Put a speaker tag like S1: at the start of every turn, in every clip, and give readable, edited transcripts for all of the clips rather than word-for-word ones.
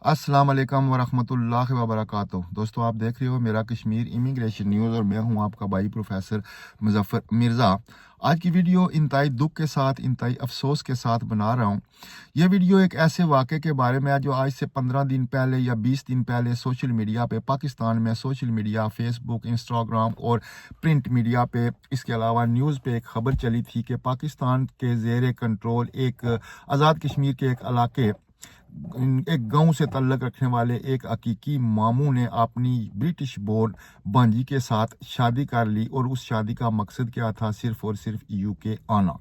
S1: अस्सलाम वालेकुम वरहमतुल्लाहि वबरकातुहू। दोस्तों, आप देख रहे हो मेरा कश्मीर इमिग्रेशन न्यूज़ और मैं हूं आपका भाई प्रोफेसर मुजफ्फर मिर्ज़ा। आज की वीडियो इंतहाई दुख के साथ, इंतहाई अफसोस के साथ बना रहा हूं। यह वीडियो एक ऐसे वाक़े के बारे में है जो आज से 15 दिन पहले या 20 दिन पहले सोशल मीडिया पे, पाकिस्तान में सोशल मीडिया, फेसबुक, इंस्टाग्राम और प्रिंट मीडिया पे, इसके अलावा न्यूज़ पे एक खबर चली थी कि पाकिस्तान के ज़ेरे कंट्रोल एक आज़ाद कश्मीर के एक इलाके, एक गांव से तल्लक रखने वाले एक हकीकी मामू ने अपनी ब्रिटिश बोर्न भांजी के साथ शादी कर ली और उस शादी का मकसद क्या था? सिर्फ और सिर्फ यूके आना।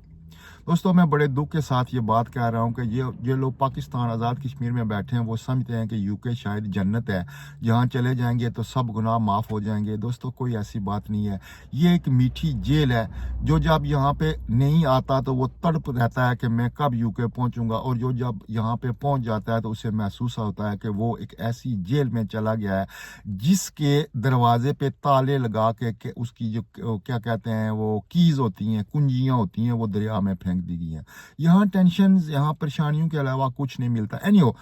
S1: दोस्तों, मैं बड़े दुख के साथ ये बात कह रहा हूँ कि ये लोग पाकिस्तान आज़ाद कश्मीर में बैठे हैं, वो समझते हैं कि यूके शायद जन्नत है, जहाँ चले जाएंगे तो सब गुनाह माफ़ हो जाएंगे। दोस्तों, कोई ऐसी बात नहीं है। ये एक मीठी जेल है। जो जब यहाँ पे नहीं आता तो वो तड़प रहता है कि मैं कब यूके पहुँचूंगा, और जो जब यहाँ पे पहुँच जाता है तो उसे महसूस होता है कि वो एक ऐसी जेल में चला गया है जिसके दरवाजे पे ताले लगा के उसकी जो क्या कहते हैं वो कीज़ होती हैं, कुंजियाँ होती हैं, वो दरिया में फेंक दी गई हैं। यहाँ टेंशन, यहाँ परेशानियों के अलावा कुछ नहीं मिलता। एनीहो,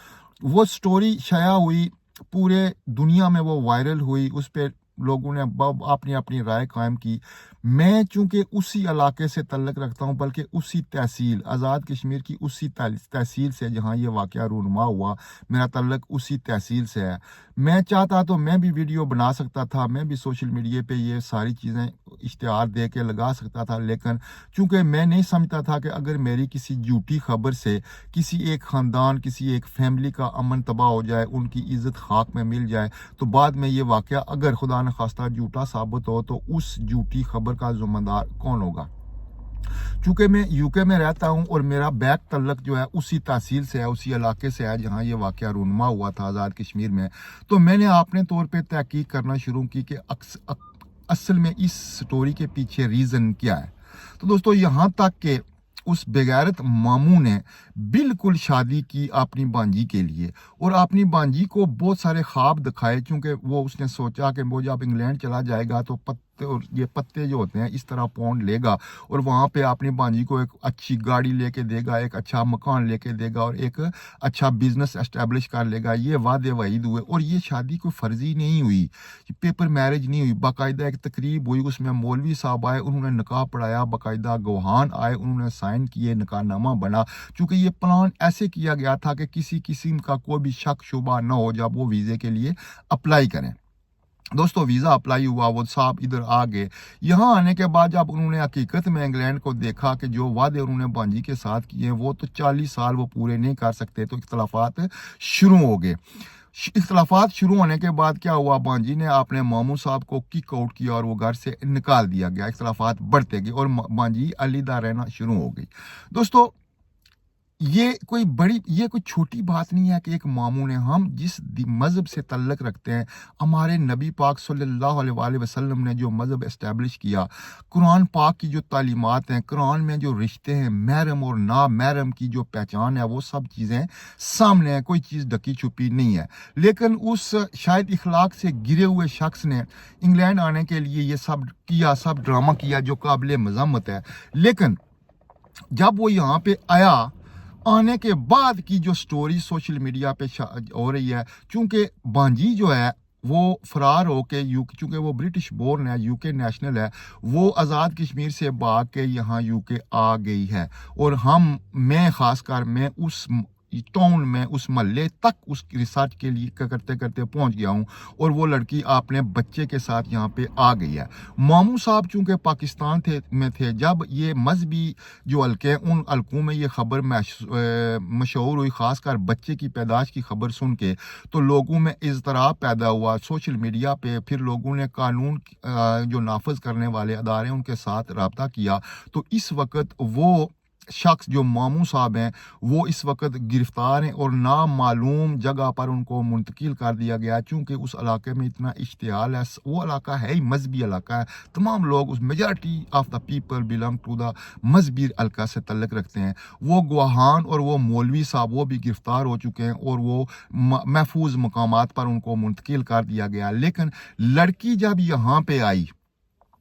S1: वो स्टोरी शाया हुई, पूरे दुनिया में वो वायरल हुई, उस पर लोगों ने अपनी अपनी राय कायम की। मैं चूंकि उसी इलाके से तल्लक रखता हूं, बल्कि उसी तहसील, आज़ाद कश्मीर की उसी तहसील से जहां ये वाक़या रूनुमा हुआ, मेरा तल्लक उसी तहसील से है। मैं चाहता तो मैं भी वीडियो बना सकता था, मैं भी सोशल मीडिया पे ये सारी चीज़ें इश्तिहार दे के लगा सकता था, लेकिन चूंकि मैं नहीं समझता था कि अगर मेरी किसी झूठी खबर से किसी एक ख़ानदान, किसी एक फैमिली का अमन तबाह हो जाए, उनकी इज़्ज़त खाक में मिल जाए, तो बाद में ये वाक़या अगर खुदा न खास्ता झूठा साबित हो तो उस झूठी खबर का ज़िम्मेदार कौन होगा? चूंकि मैं यूके में रहता हूं और मेरा बैक तल्लक जो है उसी तहसील से है, उसी इलाके से है जहां ये वाक़या रूनुमा हुआ था आज़ाद कश्मीर में, तो मैंने अपने तौर पे तहकीक करना शुरू की कि असल में इस स्टोरी के पीछे रीज़न क्या है। तो दोस्तों, यहाँ तक कि उस बेगैरत मामू ने बिल्कुल शादी की अपनी भांजी के लिए, और अपनी भांजी को बहुत सारे ख्वाब दिखाए, क्योंकि वो उसने सोचा कि वो जब इंग्लैंड चला जाएगा तो ये पत्ते जो होते हैं इस तरह पौंड लेगा और वहाँ पे अपनी भांजी को एक अच्छी गाड़ी लेके देगा, एक अच्छा मकान लेके देगा और एक अच्छा बिजनेस एस्टेब्लिश कर लेगा। ये वादे वहीद हुए और ये शादी कोई फर्जी नहीं हुई, पेपर मैरिज नहीं हुई, बाकायदा एक तकरीब हुई, उसमें मौलवी साहब आए, उन्होंने निकाह पढ़ाया, बाकायदा गवाहान आए, उन्होंने साइन किए, निकाहनामा बना। चूंकि ये प्लान ऐसे किया गया था कि किसी किस्म का कोई भी शक शुबा न हो जब वो वीज़े के लिए अप्लाई करें। दोस्तों, वीज़ा अप्लाई हुआ, वो साहब इधर आ गए। यहाँ आने के बाद जब उन्होंने हकीकत में इंग्लैंड को देखा कि जो वादे उन्होंने भांजी के साथ किए वो तो 40 साल वो पूरे नहीं कर सकते, तो इख्तलाफात शुरू हो गए। इख्तलाफात शुरू होने के बाद क्या हुआ, भांजी ने अपने मामू साहब को किक आउट किया और वो घर से निकाल दिया गया। इख्तलाफात बढ़ते गए और भांजी अलहदा रहना शुरू हो गई। दोस्तों, ये कोई छोटी बात नहीं है कि एक मामू ने, हम जिस मज़हब से तल्लक रखते हैं, हमारे नबी पाक सल्लल्लाहु अलैहि वसल्लम ने जो मज़हब इस्टेब्लिश किया, कुरान पाक की जो तालीमात हैं, कुरान में जो रिश्ते हैं, महरम और ना महरम की जो पहचान है, वो सब चीज़ें सामने हैं, कोई चीज़ ढकी छुपी नहीं है। लेकिन उस शायद इखलाक से गिरे हुए शख्स ने इंग्लैंड आने के लिए ये सब किया, सब ड्रामा किया जो काबिल मज़म्मत है। लेकिन जब वो यहाँ पे आया, आने के बाद की जो स्टोरी सोशल मीडिया पे हो रही है, चूंकि भांजी जो है वो फरार होके यूके, चूंकि वो ब्रिटिश बोर्न है, यूके नेशनल है, वो आज़ाद कश्मीर से भाग के यहाँ यूके आ गई है। और मैं खासकर मैं उस टाउन में, उस मोहल्ले तक उस रिसर्च के लिए करते करते पहुंच गया हूं, और वो लड़की अपने बच्चे के साथ यहाँ पे आ गई है। मामू साहब चूंकि पाकिस्तान में थे, जब ये मजहबी जो हल्के हैं उन हल्कों में ये खबर मशहूर हुई, खासकर बच्चे की पैदाश की खबर सुन के, तो लोगों में इज़्तिराब पैदा हुआ सोशल मीडिया पे। फिर लोगों ने कानून जो नाफज करने वाले अदारे उनके साथ रब्ता किया, तो इस वक्त वो शख्स जो मामू साहब हैं वो इस वक्त गिरफ्तार हैं और नामालूम जगह पर उनको मुंतकिल कर दिया गया, चूँकि उस इलाके में इतना इश्तियाल है। वो इलाका है ही मजहबी इलाका है, तमाम लोग, उस majority of the people belong to the मजहबी इलाका से तल्लक रखते हैं। वो गवाहान और वो मौलवी साहब वो भी गिरफ्तार हो चुके हैं और वो महफूज मकामात पर उनको मुंतकिल कर दिया गया। लेकिन लड़की जब यहाँ पे आई,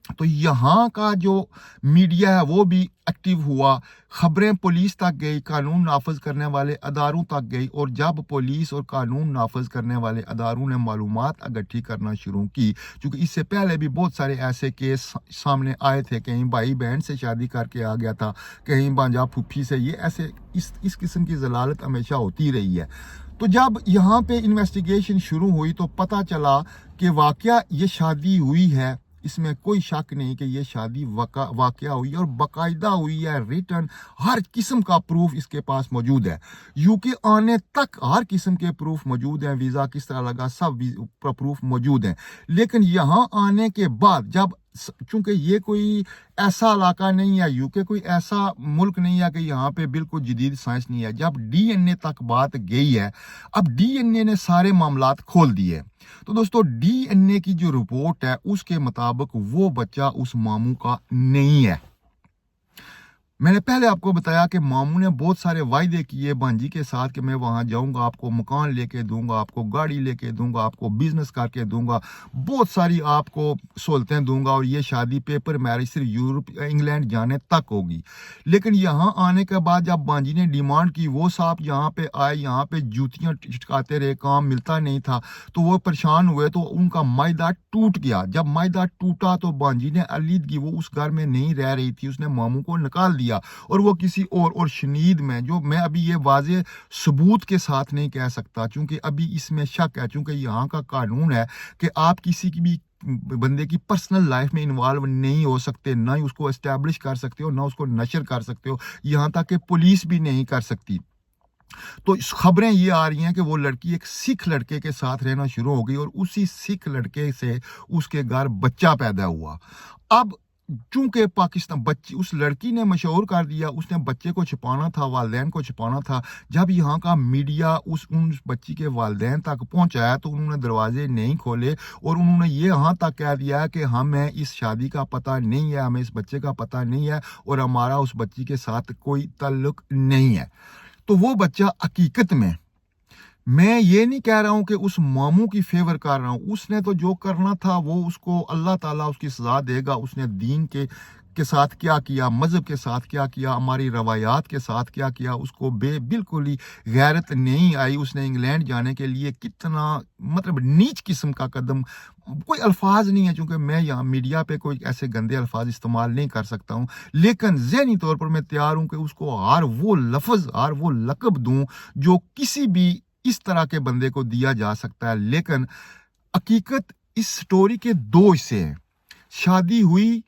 S1: तो यहाँ का जो मीडिया है वो भी एक्टिव हुआ, खबरें पुलिस तक गई, कानून नाफज करने वाले अदारों तक गई, और जब पुलिस और कानून नाफज करने वाले अदारों ने मालूमात इकट्ठी करना शुरू की, क्योंकि इससे पहले भी बहुत सारे ऐसे केस सामने आए थे, कहीं भाई बहन से शादी करके आ गया था, कहीं भांजा फूफी से, ये ऐसे इस किस्म की जलालत हमेशा होती रही है। तो जब यहाँ पे इन्वेस्टिगेशन शुरू हुई तो पता चला कि वाकया ये शादी हुई है, इसमें कोई शक नहीं कि ये शादी वाकया हुई और बाकायदा हुई है, रिटर्न हर किस्म का प्रूफ इसके पास मौजूद है, यूके आने तक हर किस्म के प्रूफ मौजूद हैं, वीज़ा किस तरह लगा सब प्रूफ मौजूद हैं। लेकिन यहाँ आने के बाद जब, चूंकि ये कोई ऐसा इलाका नहीं है, यूके कोई ऐसा मुल्क नहीं है कि यहाँ पे बिल्कुल जदीद साइंस नहीं है, जब डीएनए तक बात गई है, अब डीएनए ने सारे मामलात खोल दिए। तो दोस्तों डीएनए की जो रिपोर्ट है उसके मुताबिक वो बच्चा उस मामू का नहीं है। मैंने पहले आपको बताया कि मामू ने बहुत सारे वायदे किए भांजी के साथ कि मैं वहां जाऊंगा, आपको मकान लेके दूंगा, आपको गाड़ी लेके दूंगा, आपको बिजनेस करके दूंगा, बहुत सारी आपको सहूलतें दूंगा, और ये शादी पेपर मैरिज सिर्फ यूरोप इंग्लैंड जाने तक होगी। लेकिन यहाँ आने के बाद जब भांजी ने डिमांड की, वो साहब यहाँ पे आए, यहाँ पे जूतियां चिटकाते रहे, काम मिलता नहीं था, तो वो परेशान हुए, तो उनका मायदा टूट गया। जब मायदा टूटा तो भांजी ने अलीदगी, वो उस घर में नहीं रह रही थी, उसने मामू को निकाल दिया और वो किसी और शनीद में, जो मैं अभी ये वाजे सबूत के साथ नहीं कह सकता क्योंकि अभी इसमें शक है, क्योंकि यहाँ का कानून है कि आप किसी की भी बंदे की पर्सनल लाइफ में इन्वॉल्व नहीं हो सकते, ना ही उसको एस्टैब्लिश कर सकते हो, ना उसको नशर कर सकते हो, यहाँ तक कि पुलिस भी नहीं कर सकती। तो खबरें ये आ रही हैं कि वो लड़की एक सिख लड़के के साथ रहना शुरू हो गई और उसी सिख लड़के से उसके घर बच्चा पैदा हुआ। अब चूंकि पाकिस्तान बच्ची, उस लड़की ने मशहूर कर दिया, उसने बच्चे को छुपाना था, वालिदैन को छुपाना था। जब यहाँ का मीडिया उन बच्ची के वालिदैन तक पहुंचाया तो उन्होंने दरवाजे नहीं खोले और उन्होंने ये यहाँ तक कह दिया कि हमें इस शादी का पता नहीं है, हमें इस बच्चे का पता नहीं है और हमारा उस बच्ची के साथ कोई ताल्लुक नहीं है। तो वो बच्चा हकीकत में, मैं ये नहीं कह रहा हूं कि उस मामू की फेवर कर रहा हूं, उसने तो जो करना था वो उसको अल्लाह ताला उसकी सजा देगा। उसने दीन के साथ क्या किया, मजहब के साथ क्या किया, हमारी रवायात के साथ क्या किया, उसको बिल्कुल ही गैरत नहीं आई। उसने इंग्लैंड जाने के लिए कितना मतलब नीच किस्म का कदम, कोई अल्फाज नहीं है क्योंकि मैं यहाँ मीडिया पे कोई ऐसे गंदे अल्फाज इस्तेमाल नहीं कर सकता हूँ, लेकिन ज़हनी तौर पर मैं तैयार हूँ कि उसको हर वो लफ्ज़, हर वो लक़ब दूँ जो किसी भी इस तरह के बंदे को दिया जा सकता है। लेकिन हकीकत इस स्टोरी के दो हिस्से हैं। शादी हुई,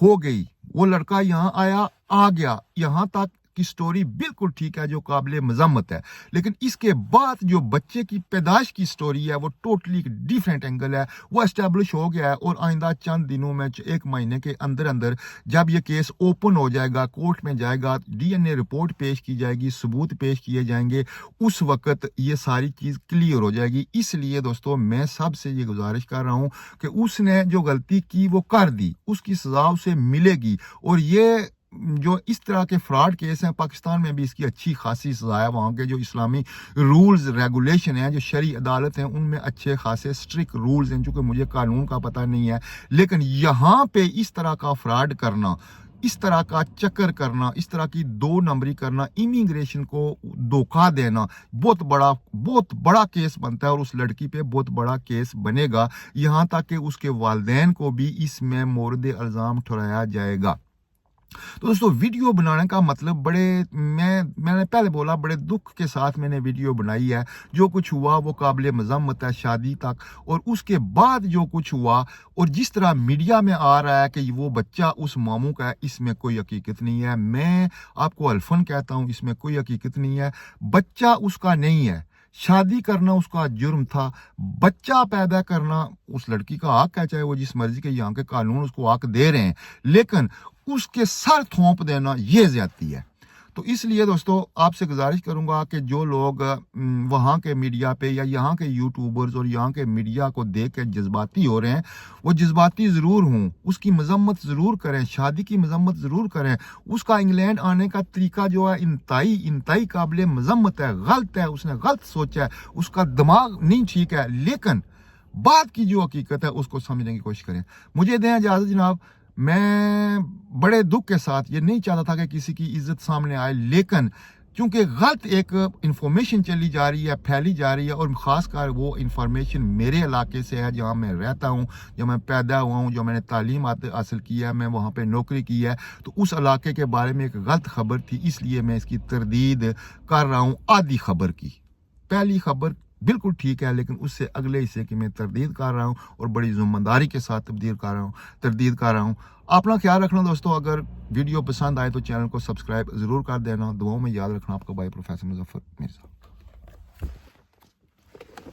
S1: हो गई, वो लड़का यहाँ आया, आ गया, यहाँ तक की स्टोरी बिल्कुल ठीक है, जो काबिल मजम्मत है। लेकिन इसके बाद जो बच्चे की पैदाइश की स्टोरी है वो टोटली डिफरेंट एंगल है, वो एस्टेब्लिश हो गया है और आइंदा चंद दिनों में, एक महीने के अंदर अंदर जब ये केस ओपन हो जाएगा, कोर्ट में जाएगा, डीएनए रिपोर्ट पेश की जाएगी, सबूत पेश किए जाएंगे, उस वक्त ये सारी चीज़ क्लियर हो जाएगी। इसलिए दोस्तों मैं सबसे ये गुजारिश कर रहा हूँ कि उसने जो गलती की वो कर दी, उसकी सजा उसे मिलेगी। और ये जो इस तरह के फ्रॉड केस हैं, पाकिस्तान में भी इसकी अच्छी खासी सजा है। वहाँ के जो इस्लामी रूल्स रेगुलेशन हैं, जो शरी अदालत हैं, उनमें अच्छे खासे स्ट्रिक्ट रूल्स हैं। चूँकि मुझे कानून का पता नहीं है, लेकिन यहाँ पे इस तरह का फ्रॉड करना, इस तरह का चक्कर करना, इस तरह की दो नंबरी करना, इमिग्रेशन को धोखा देना बहुत बड़ा केस बनता है और उस लड़की पे बहुत बड़ा केस बनेगा, यहाँ तक कि उसके वालिदैन को भी इसमें मोर्द इल्ज़ाम ठहराया जाएगा। तो दोस्तों वीडियो बनाने का मतलब मैंने पहले बोला बड़े दुख के साथ मैंने वीडियो बनाई है। जो कुछ हुआ वो काबिल मज़म्मत है शादी तक, और उसके बाद जो कुछ हुआ और जिस तरह मीडिया में आ रहा है कि वो बच्चा उस मामू का है, इसमें कोई हकीकत नहीं है। मैं आपको अल्फन कहता हूँ, इसमें कोई हकीकत नहीं है। बच्चा उसका नहीं है, शादी करना उसका जुर्म था, बच्चा पैदा करना उस लड़की का हक है, चाहे वो जिस मर्जी के यहाँ के कानून उसको हक दे रहे हैं, लेकिन उसके सर थोप देना ये ज्यादती है। तो इसलिए दोस्तों आपसे गुजारिश करूंगा कि जो लोग वहाँ के मीडिया पे या यहाँ के यूट्यूबर्स और यहाँ के मीडिया को देख के जज्बाती हो रहे हैं, वो जज्बाती ज़रूर हों, उसकी मजम्मत ज़रूर करें, शादी की मजम्मत ज़रूर करें। उसका इंग्लैंड आने का तरीका जो है इंतहाई काबिल मजम्मत है, गलत है, उसने गलत सोचा है, उसका दिमाग नहीं ठीक है। लेकिन बात की जो हकीकत है उसको समझने की कोशिश करें। मुझे दें इजाज़त जनाब, मैं बड़े दुख के साथ ये नहीं चाहता था कि किसी की इज्जत सामने आए, लेकिन क्योंकि गलत एक इंफॉर्मेशन चली जा रही है, फैली जा रही है, और ख़ासकर वो इंफॉर्मेशन मेरे इलाके से है जहाँ मैं रहता हूँ, जहाँ मैं पैदा हुआ हूँ, जो मैंने तालीम हासिल की है, मैं वहाँ पे नौकरी की है, तो उस इलाके के बारे में एक गलत खबर थी, इसलिए मैं इसकी तरदीद कर रहा हूँ आधी खबर की। पहली खबर बिल्कुल ठीक है, लेकिन उससे अगले हिस्से की मैं तरदीद कर रहा हूँ और बड़ी ज़िम्मेदारी के साथ तरदीद कर रहा हूँ। अपना ख्याल रखना दोस्तों। अगर वीडियो पसंद आए तो चैनल को सब्सक्राइब ज़रूर कर देना। दुआओं में याद रखना। आपका भाई प्रोफेसर मुजफ्फर मिर्ज़ा।